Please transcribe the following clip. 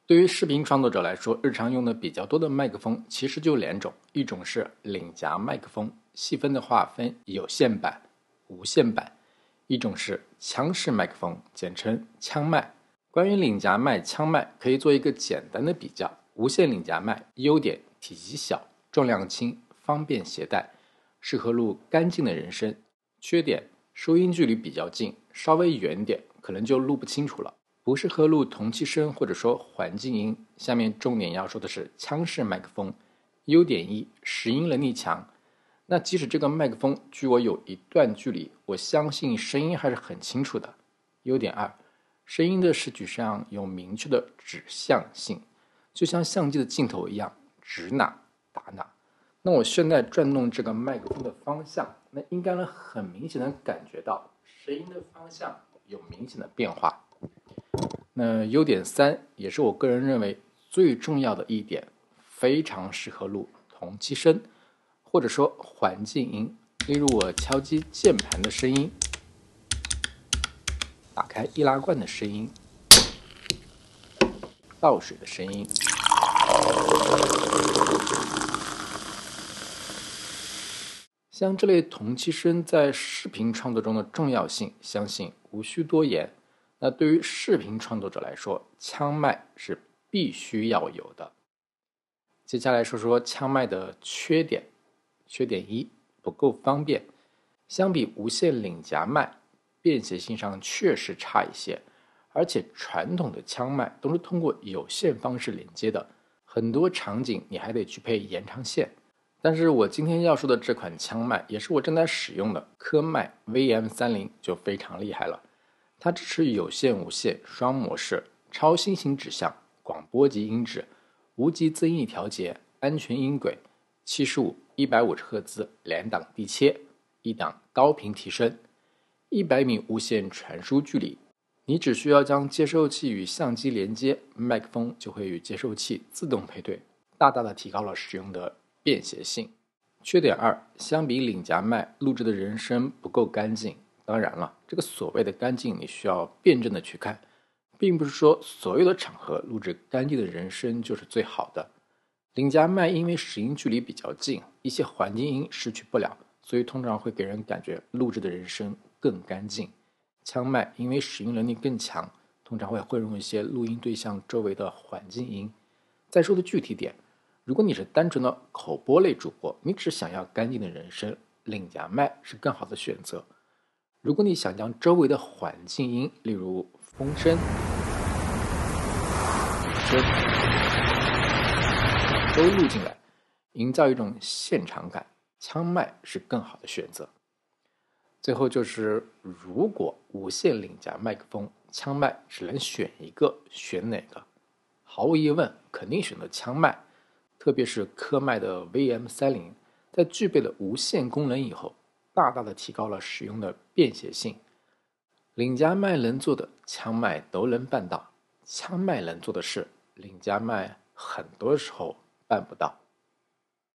对于视频创作者来说，日常用的比较多的麦克风其实就两种，一种是领夹麦克风，细分的话分有线版、无线版；一种是腔式麦克风，简称腔麦。关于领夹麦、腔麦，可以做一个简单的比较。无线领夹麦优点：体积小、重量轻、方便携带，适合录干净的人声。缺点：收音距离比较近，稍微远点可能就录不清楚了。不适合录同期声或者说环境音。下面重点要说的是腔式麦克风。优点一：拾音能力强。那即使这个麦克风距我有一段距离，我相信声音还是很清楚的。优点二：声音的视觉上有明确的指向性，就像相机的镜头一样，指哪打哪。那我现在转动这个麦克风的方向，那应该能很明显的感觉到声音的方向有明显的变化。那优点三，也是我个人认为最重要的一点，非常适合录同期声，或者说环境音，例如我敲击键盘的声音，打开易拉罐的声音，倒水的声音。像这类同期声在视频创作中的重要性，相信无需多言。那对于视频创作者来说，腔麦是必须要有的。接下来说说腔麦的缺点。缺点一：不够方便。相比无线领夹麦，便携性上确实差一些，而且传统的腔麦都是通过有线方式连接的，很多场景你还得去配延长线。但是我今天要说的这款腔麦，也是我正在使用的科麦 VM30 就非常厉害了。它支持有线、无线双模式，超新型指向、广播级音质、无级增益调节、安全音轨、75、150赫兹两档低切，一档高频提升，100米无线传输距离。你只需要将接收器与相机连接，麦克风就会与接收器自动配对，大大的提高了使用的便携性。缺点二：相比领夹麦，录制的人声不够干净。当然了，这个所谓的干净，你需要辩证的去看，并不是说所有的场合录制干净的人声就是最好的。领夹麦因为拾音距离比较近，一些环境音拾取不了，所以通常会给人感觉录制的人声更干净。腔麦因为拾音能力更强，通常会混入一些录音对象周围的环境音。再说的具体点，如果你是单纯的口播类主播，你只想要干净的人声，领夹麦是更好的选择。如果你想将周围的环境音，例如风声、雨声都录进来，营造一种现场感，腔麦是更好的选择。最后就是，如果无线领夹麦克风、腔麦只能选一个，选哪个？毫无疑问，肯定选择腔麦。特别是科麦的 VM30，在具备了无线功能以后，大大的提高了使用的便携性。领夹麦能做的，腔麦都能办到；腔麦能做的事，领夹麦很多时候办不到。